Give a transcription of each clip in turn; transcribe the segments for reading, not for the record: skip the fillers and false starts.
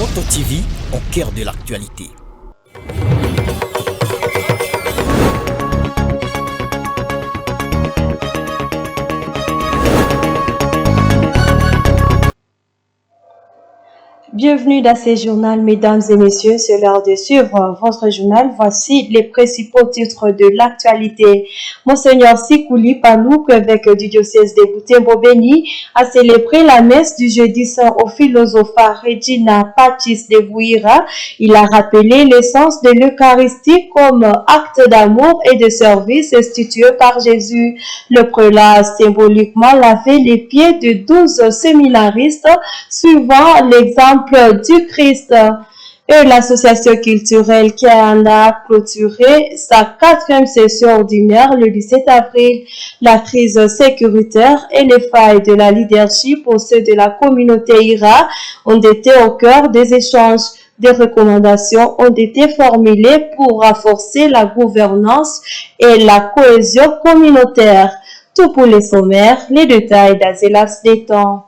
Moto TV au cœur de l'actualité. Bienvenue dans ce journal, mesdames et messieurs. C'est l'heure de suivre votre journal. Voici les principaux titres de l'actualité. Monseigneur Sikuli Palouk, évêque du diocèse de Butembo-Beni, a célébré la messe du jeudi saint au philosophe Regina Pacis de Bouira. Il a rappelé l'essence de l'Eucharistie comme acte d'amour et de service institué par Jésus. Le prélat a symboliquement lavé les pieds de 12 séminaristes suivant l'exemple du Christ. Et l'association culturelle Kian a clôturé sa 4e session ordinaire le 17 avril. La crise sécuritaire et les failles de la leadership au sein de la communauté IRA ont été au cœur des échanges. Des recommandations ont été formulées pour renforcer la gouvernance et la cohésion communautaire. Tout pour les sommaires, les détails dans ce laps de temps.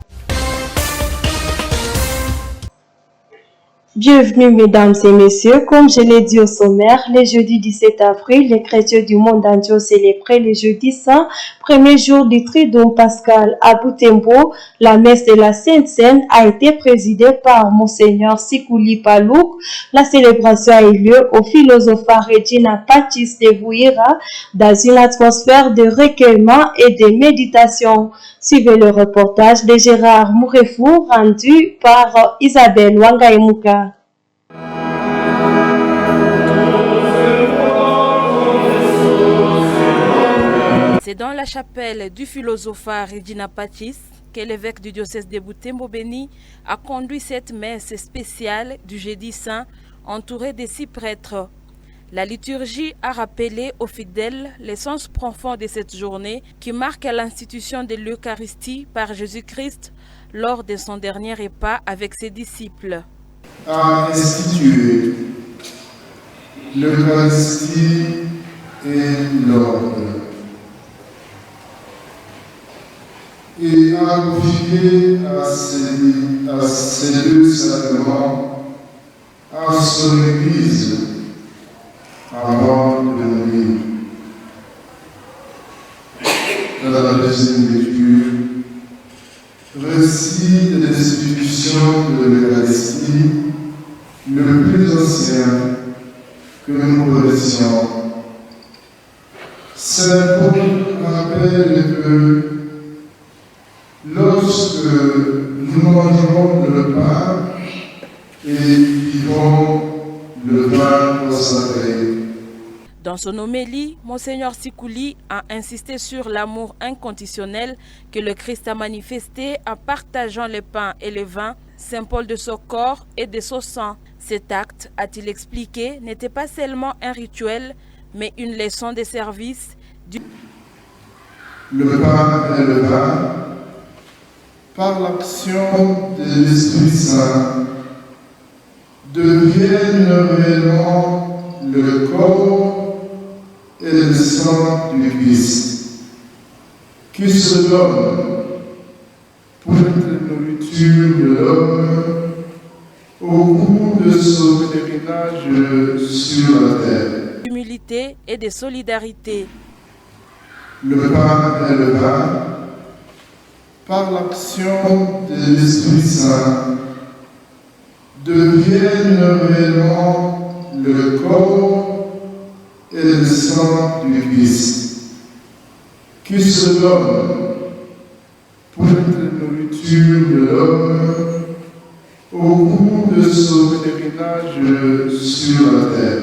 Bienvenue mesdames et messieurs, comme je l'ai dit au sommaire, le jeudi 17 avril, les chrétiens du monde entier ont célébré le jeudi saint, premier jour du Triduum pascal à Butembo. La messe de la Sainte Seine a été présidée par Monseigneur Sikuli Palouk. La célébration a eu lieu au philosophe Regina Pacis de Bouira dans une atmosphère de recueillement et de méditation. Suivez le reportage de Gérard Mourefou rendu par Isabelle Wangaemuka. C'est dans la chapelle du philosophe Regina Pacis que l'évêque du diocèse de Butembo-Beni a conduit cette messe spéciale du jeudi saint entourée de 6 prêtres. La liturgie a rappelé aux fidèles l'essence profonde de cette journée qui marque l'institution de l'Eucharistie par Jésus-Christ lors de son dernier repas avec ses disciples. A institué l'Eucharistie et l'ordre et a confié à ces deux sacrements à son Église avant de mourir. Dans la deuxième lecture, récit de l'institution de l'Eucharistie, le plus ancien que nous connaissions. Saint Paul rappelle que lorsque nous mangeons le pain et vivons le vin consacré. Dans son homélie, Monseigneur Sikuli a insisté sur l'amour inconditionnel que le Christ a manifesté en partageant le pain et le vin, symbole de son corps et de son sang. Cet acte, a-t-il expliqué, n'était pas seulement un rituel, mais une leçon de service. Le pain et le vin, par l'action de l'Esprit Saint, deviennent réellement le corps et le sang du Christ, qui se donne pour être nourriture de l'homme au cours de son pèlerinage sur la terre. D'humilité et de solidarité. Le pain et le vin, par l'action de l'Esprit Saint, deviennent réellement le corps et le sang du Christ, qui se donne pour être nourriture de l'homme au cours de son pèlerinage sur la terre.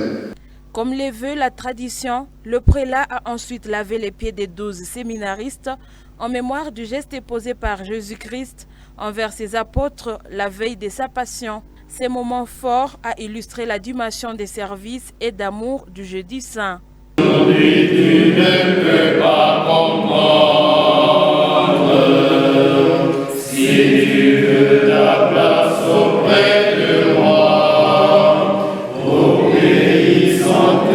Comme le veut la tradition, le prélat a ensuite lavé les pieds des 12 séminaristes en mémoire du geste posé par Jésus-Christ envers ses apôtres la veille de sa passion. Ces moments forts a illustré la dimension des services et d'amour du jeudi saint. Aujourd'hui, tu ne peux pas comprendre si tu veux ta place auprès de moi, obéissante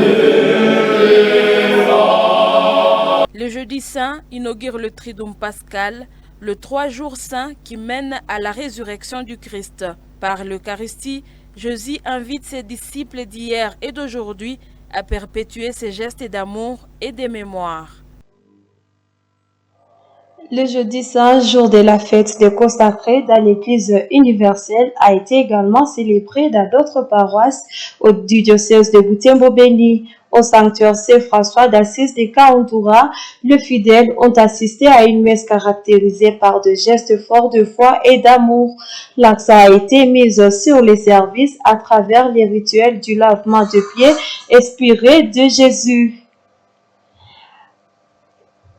devant. Le jeudi saint inaugure le Triduum pascal, le 3 jours saints qui mène à la résurrection du Christ. Par l'Eucharistie, Jésus invite ses disciples d'hier et d'aujourd'hui à perpétuer ces gestes d'amour et de mémoire. Le jeudi saint, jour de la fête des consacrés dans l'Église universelle, a été également célébré dans d'autres paroisses du diocèse de Butembo-Beni. Au sanctuaire Saint-François d'Assise de Kauntura, les fidèles ont assisté à une messe caractérisée par des gestes forts de foi et d'amour. L'accent a été mis sur les services à travers les rituels du lavement de pieds inspirés de Jésus.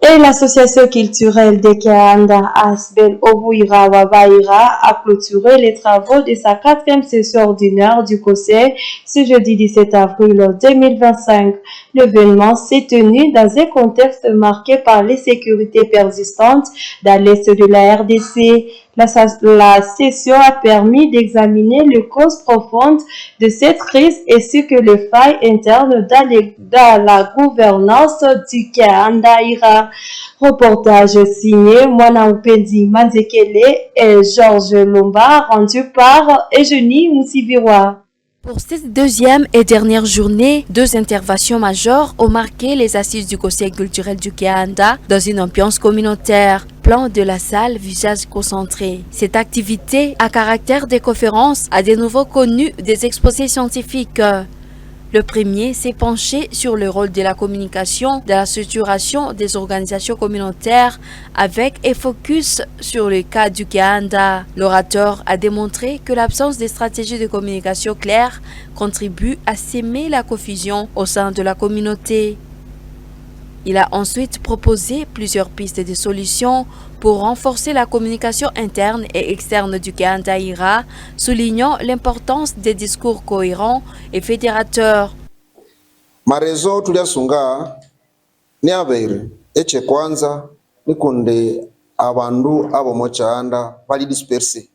Et l'association culturelle de Keanda Asbel Obuira Wabaira a clôturé les travaux de sa 4e session ordinaire du conseil ce jeudi 17 avril 2025. L'événement s'est tenu dans un contexte marqué par l'insécurité persistante dans l'est de la RDC. La session a permis d'examiner les causes profondes de cette crise ainsi que les failles internes dans la gouvernance du Keanda-Ira. Reportage signé Mwana Upendi Manzekele et Georges Lomba, rendu par Eugénie Moussiviroa. Pour cette deuxième et dernière journée, 2 interventions majeures ont marqué les assises du Conseil culturel du Keanda dans une ambiance communautaire. Plan de la salle, visage concentré. Cette activité à caractère de conférence a de nouveau connu des exposés scientifiques. Le premier s'est penché sur le rôle de la communication dans la structuration des organisations communautaires avec un focus sur le cas du Keanda. L'orateur a démontré que l'absence de stratégie de communication claire contribue à s'aimer la confusion au sein de la communauté. Il a ensuite proposé plusieurs pistes de solutions pour renforcer la communication interne et externe du Keanda-Ira, soulignant l'importance des discours cohérents et fédérateurs. Marezo tuliasunga ni abere eche kwanza ni kunde abandu abo mochanda bali disperse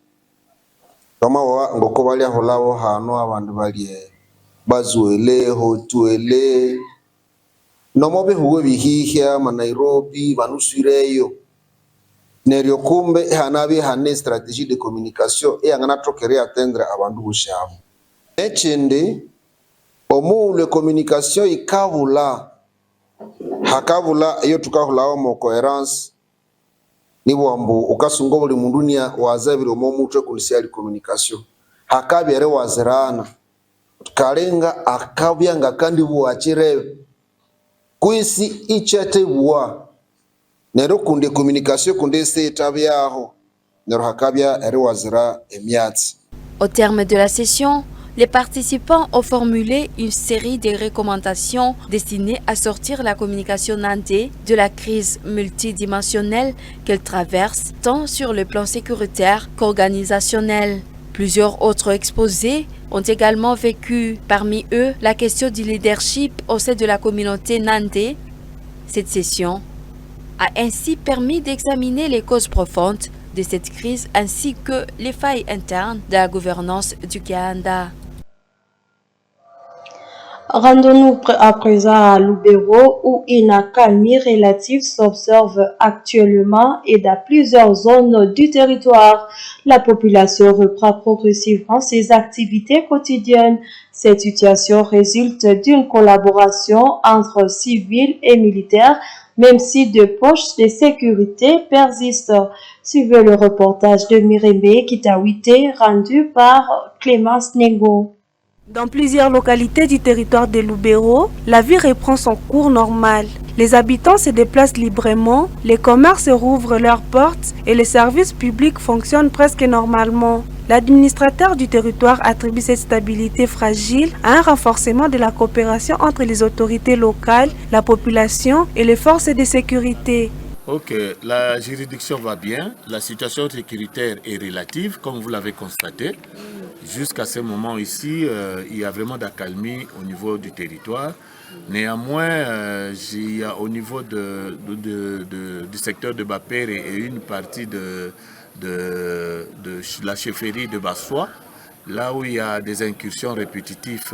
kama wa ngoko bali aholabo hano abandu bali bazuele hotuele nomobe huwe bihihya ma Nairobi banusireyo neryo kumbe hanabi hane stratégie de communication e angana tokere atendre abandu bushabo echende omule communication ikavula hakavula iyo tukahulawo mo coherence nibwambu ukasungo buli mundunia wazabire omo mutwe kunisiali communication hakabyere wazirana kalenga akabyanga kandi buachirebe kwisi ichete bwa nero kunde communication kunde seta byaho nero hakabya eri wazira emyatsi. Au terme de la session, les participants ont formulé une série de recommandations destinées à sortir la communication nandé de la crise multidimensionnelle qu'elle traverse tant sur le plan sécuritaire qu'organisationnel. Plusieurs autres exposés ont également vécu, parmi eux, la question du leadership au sein de la communauté nandé. Cette session a ainsi permis d'examiner les causes profondes de cette crise ainsi que les failles internes de la gouvernance du Keanda. Rendons-nous à présent à Lubero où une accalmie relative s'observe actuellement et dans plusieurs zones du territoire. La population reprend progressivement ses activités quotidiennes. Cette situation résulte d'une collaboration entre civils et militaires, même si deux poches de sécurité persistent. Suivez le reportage de Mirembe Kitawite rendu par Clémence Nengo. Dans plusieurs localités du territoire de Lubero, la vie reprend son cours normal. Les habitants se déplacent librement, les commerces rouvrent leurs portes et les services publics fonctionnent presque normalement. L'administrateur du territoire attribue cette stabilité fragile à un renforcement de la coopération entre les autorités locales, la population et les forces de sécurité. Ok, la juridiction va bien, la situation sécuritaire est relative, comme vous l'avez constaté. Jusqu'à ce moment ici, il y a vraiment d'accalmie au niveau du territoire. Néanmoins, il y a au niveau du secteur de Bapere et une partie de la chefferie de Bassois, là où il y a des incursions répétitives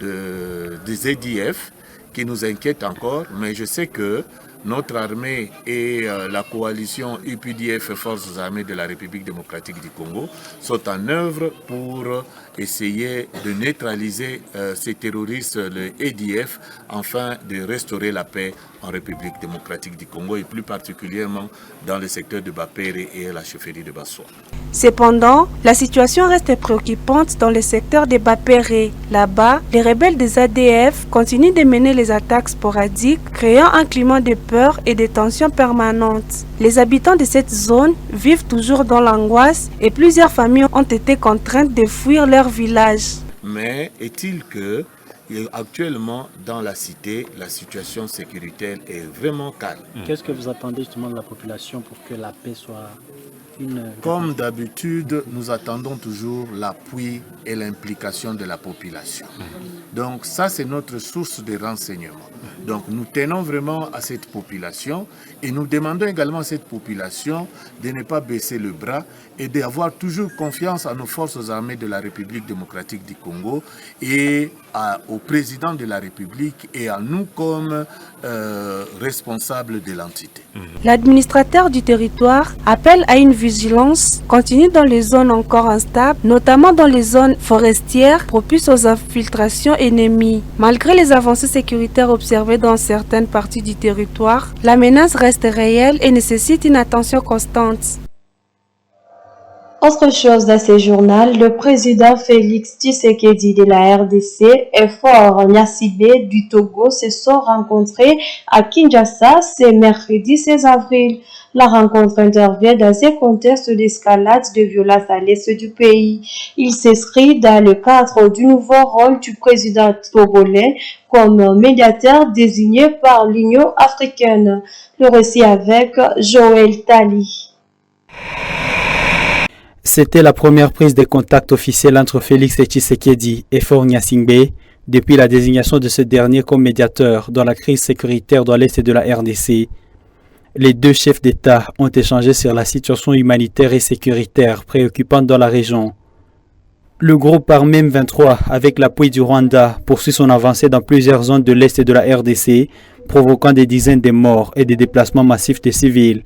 des EDF qui nous inquiètent encore, mais je sais que notre armée et la coalition UPDF Forces armées de la République démocratique du Congo sont en œuvre pour essayer de neutraliser ces terroristes, le EDF, afin de restaurer la paix en République démocratique du Congo et plus particulièrement dans le secteur de Bapere et la chefferie de Bassois. Cependant, la situation reste préoccupante dans le secteur de Bapere. Là-bas, les rebelles des ADF continuent de mener les attaques sporadiques, créant un climat de peur et de tensions permanentes. Les habitants de cette zone vivent toujours dans l'angoisse et plusieurs familles ont été contraintes de fuir leur village. Mais est-il que actuellement, dans la cité, la situation sécuritaire est vraiment calme. Qu'est-ce que vous attendez justement de la population pour que la paix soit une... Comme d'habitude, nous attendons toujours l'appui et l'implication de la population. Donc ça, c'est notre source de renseignement. Donc nous tenons vraiment à cette population et nous demandons également à cette population de ne pas baisser le bras et d'avoir toujours confiance à nos forces armées de la République démocratique du Congo et au président de la République et à nous comme responsables de l'entité. L'administrateur du territoire appelle à une vigilance continue dans les zones encore instables, notamment dans les zones forestières propices aux infiltrations ennemies. Malgré les avancées sécuritaires observées dans certaines parties du territoire, la menace reste réelle et nécessite une attention constante. Autre chose dans ce journal, le président Félix Tshisekedi de la RDC et Faure Gnassingbé du Togo se sont rencontrés à Kinshasa ce mercredi 16 avril. La rencontre intervient dans un contexte d'escalade de violence à l'est du pays. Il s'inscrit dans le cadre du nouveau rôle du président togolais comme médiateur désigné par l'Union africaine. Le récit avec Joël Tali. C'était la première prise de contact officielle entre Félix Tshisekedi et Faure Gnassingbé depuis la désignation de ce dernier comme médiateur dans la crise sécuritaire dans l'est de la RDC. Les deux chefs d'État ont échangé sur la situation humanitaire et sécuritaire préoccupante dans la région. Le groupe armé M23, avec l'appui du Rwanda, poursuit son avancée dans plusieurs zones de l'est de la RDC, provoquant des dizaines de morts et des déplacements massifs de civils.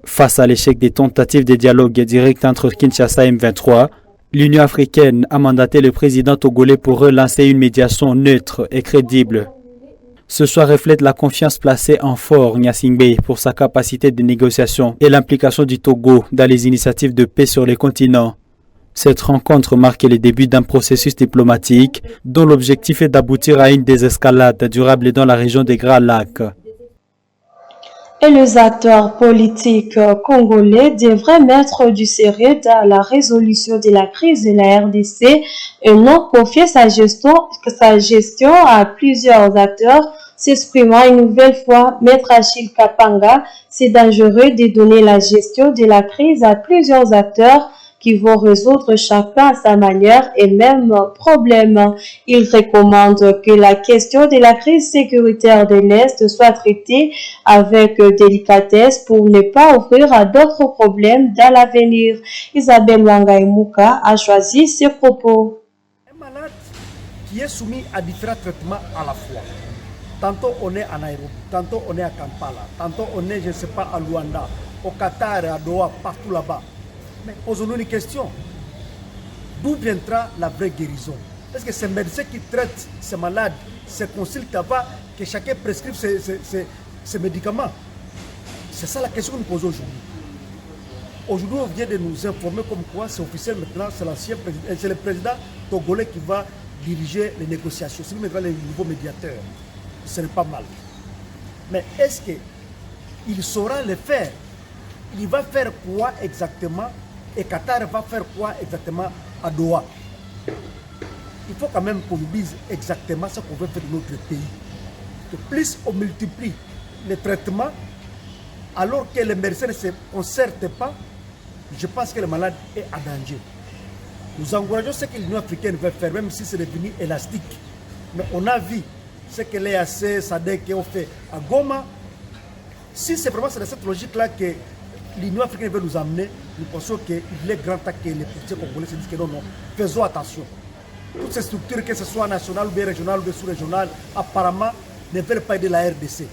Face à l'échec des tentatives de dialogue direct entre Kinshasa et M23, l'Union africaine a mandaté le président togolais pour relancer une médiation neutre et crédible. Ce choix reflète la confiance placée en Faure Gnassingbé pour sa capacité de négociation et l'implication du Togo dans les initiatives de paix sur les continents. Cette rencontre marque le début d'un processus diplomatique dont l'objectif est d'aboutir à une désescalade durable dans la région des Grands Lacs. Et les acteurs politiques congolais devraient mettre du sérieux dans la résolution de la crise de la RDC et non confier sa gestion à plusieurs acteurs. S'exprimant une nouvelle fois, Maître Achille Kapanga, c'est dangereux de donner la gestion de la crise à plusieurs acteurs qui vont résoudre chacun à sa manière et même problème. Il recommande que la question de la crise sécuritaire de l'Est soit traitée avec délicatesse pour ne pas ouvrir à d'autres problèmes dans l'avenir. Isabelle Wangaïmouka a choisi ses propos. Un malade qui est soumis à différents traitements à la fois. Tantôt on est en Nairobi, tantôt on est à Kampala, tantôt on est, je ne sais pas, à Luanda, au Qatar, à Doha, partout là-bas. Mais posons-nous une question. D'où viendra la vraie guérison? Est-ce que ces médecins qui traitent ces malades se consultent avant que chacun prescrive ces médicaments? C'est ça la question que nous posons aujourd'hui. Aujourd'hui, on vient de nous informer comme quoi c'est officiel maintenant, c'est l'ancien président, c'est le président togolais qui va diriger les négociations. C'est lui maintenant le nouveau médiateur. Ce n'est pas mal. Mais est-ce qu'il saura le faire? Il va faire quoi exactement? Et Qatar va faire quoi exactement à Doha? Il faut quand même qu'on nous dise exactement ce qu'on veut faire de notre pays. Que plus on multiplie les traitements, alors que les médecins ne se concertent pas, je pense que le malade est en danger. Nous encourageons ce que l'Union africaine veut faire, même si c'est devenu élastique. Mais on a vu ce que l'EAC, SADC ont fait à Goma. Si c'est vraiment dans cette logique-là que l'Union africaine veut nous amener, nous pensons qu'il est grand temps que les politiciens congolais se disent que non, faisons attention. Toutes ces structures, que ce soit nationales ou bien régionales ou bien sous-régionales, apparemment ne veulent pas aider la RDC.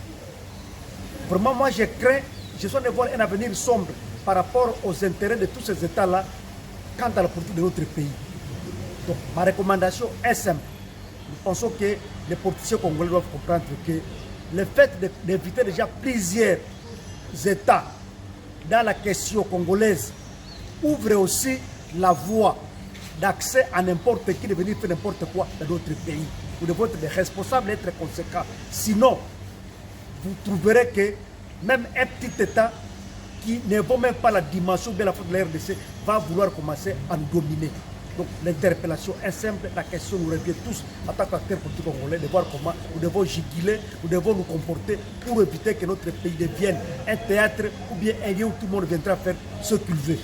Vraiment, moi, je crains, je suis de voir un avenir sombre par rapport aux intérêts de tous ces États-là quant à la politique de notre pays. Donc, ma recommandation est simple. Nous pensons que les politiciens congolais doivent comprendre que le fait d'inviter déjà plusieurs États dans la question congolaise ouvre aussi la voie d'accès à n'importe qui de venir faire n'importe quoi dans d'autres pays. Vous devez être des responsables et être conséquents. Sinon, vous trouverez que même un petit État qui ne vaut même pas la dimension de la faute de la RDC va vouloir commencer à nous dominer. Donc l'interpellation est simple, la question nous revient tous en tant qu'acteurs politiques congolais de voir comment nous devons juguler, nous devons nous comporter pour éviter que notre pays devienne un théâtre ou bien un lieu où tout le monde viendra faire ce qu'il veut.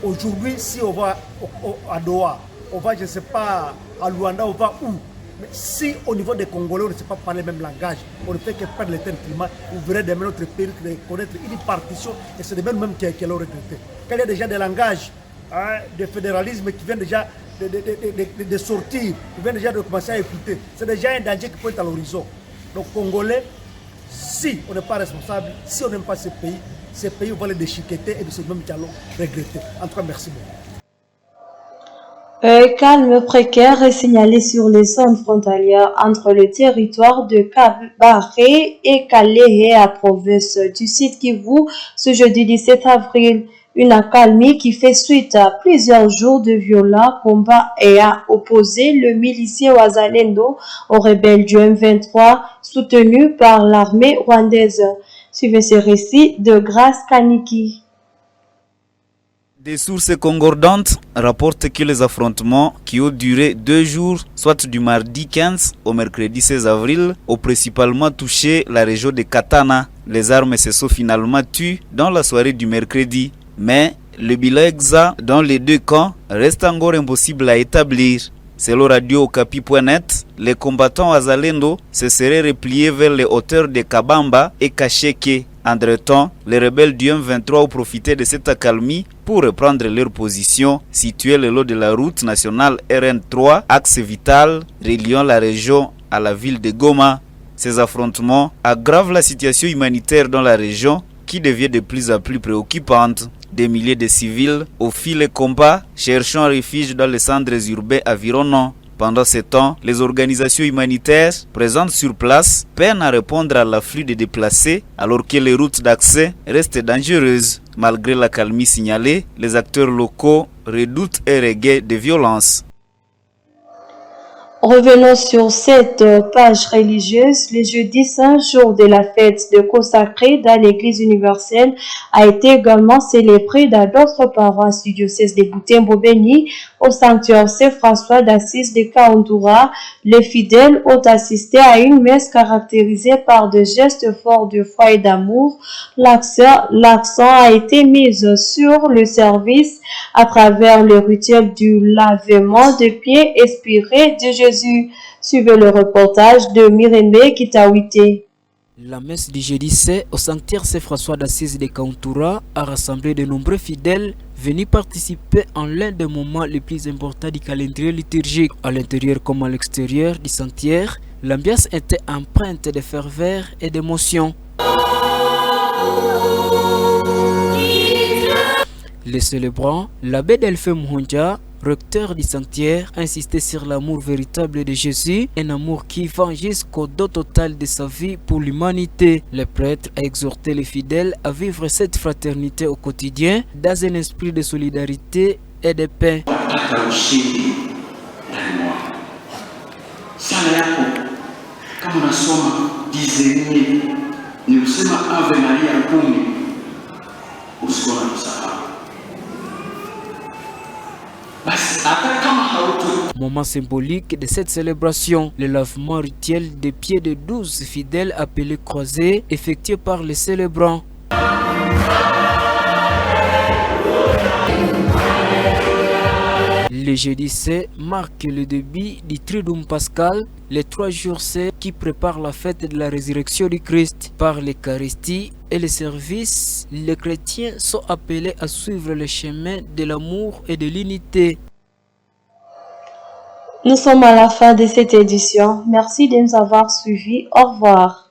Aujourd'hui, si on va à Doha, on va, je ne sais pas, à Luanda, on va où? Mais si au niveau des Congolais, on ne sait pas parler le même langage, on ne fait que perdre le terme climat, vous verrez demain notre pays connaître une partition et c'est de même qui l'ont regretté. Quand il y a déjà des langages de fédéralisme qui viennent déjà de sortir, qui viennent déjà de commencer à écouter, c'est déjà un danger qui pointe à l'horizon. Donc Congolais, si on n'est pas responsable, si on n'aime pas ces pays vont les déchiqueter et de ce même qui allons regretter. En tout cas, merci beaucoup. Un calme précaire est signalé sur les zones frontalières entre le territoire de Kabaré et Kalehe à province du Sud Kivu ce jeudi 17 avril. Une accalmie qui fait suite à plusieurs jours de violents combats et a opposé le milicier Wazalendo aux rebelles du M23 soutenus par l'armée rwandaise. Suivez ce récit de Grace Kaniki. Des sources concordantes rapportent que les affrontements qui ont duré 2 jours, soit du mardi 15 au mercredi 16 avril, ont principalement touché la région de Katana. Les armes se sont finalement tues dans la soirée du mercredi. Mais le bilan exact dans les 2 camps reste encore impossible à établir. Selon Radio Okapi.net, les combattants Wazalendo se seraient repliés vers les hauteurs de Kabamba et Kasheke. Entre-temps, les rebelles du M23 ont profité de cette accalmie pour reprendre leur position située le long de la route nationale RN3, axe vital reliant la région à la ville de Goma. Ces affrontements aggravent la situation humanitaire dans la région qui devient de plus en plus préoccupante. Des milliers de civils ont fui les combats, cherchant un refuge dans les centres urbains environnants. Pendant ce temps, les organisations humanitaires présentes sur place peinent à répondre à l'afflux de déplacés alors que les routes d'accès restent dangereuses. Malgré la calmie signalée, les acteurs locaux redoutent un regain de violence. Revenons sur cette page religieuse. Le jeudi saint, jour de la fête de consacré dans l'Église universelle, a été également célébré dans d'autres paroisses du diocèse de Butembo-Beni au sanctuaire Saint-François d'Assise de Kauntura. Les fidèles ont assisté à une messe caractérisée par des gestes forts de foi et d'amour. L'accent a été mis sur le service à travers le rituel du lavement des pieds inspiré de Jésus. Suivez le reportage de Mirembe Kitawite. La messe du jeudi saint au sanctuaire Saint-François d'Assise de Kauntura a rassemblé de nombreux fidèles venus participer en l'un des moments les plus importants du calendrier liturgique. À l'intérieur comme à l'extérieur du sanctuaire, l'ambiance était empreinte de ferveur et d'émotion. Les célébrants, l'abbé Delphin Mhonja, recteur du sanctuaire, a insisté sur l'amour véritable de Jésus, un amour qui va jusqu'au don total de sa vie pour l'humanité. Le prêtre a exhorté les fidèles à vivre cette fraternité au quotidien dans un esprit de solidarité et de paix. Moment symbolique de cette célébration, le lavement rituel des pieds de 12 fidèles appelés croisés, effectué par les célébrants. Le jeudi saint marque le début du Triduum pascal, les 3 jours saints qui préparent la fête de la résurrection du Christ. Par l'Eucharistie et le service, les chrétiens sont appelés à suivre le chemin de l'amour et de l'unité. Nous sommes à la fin de cette édition. Merci de nous avoir suivis. Au revoir.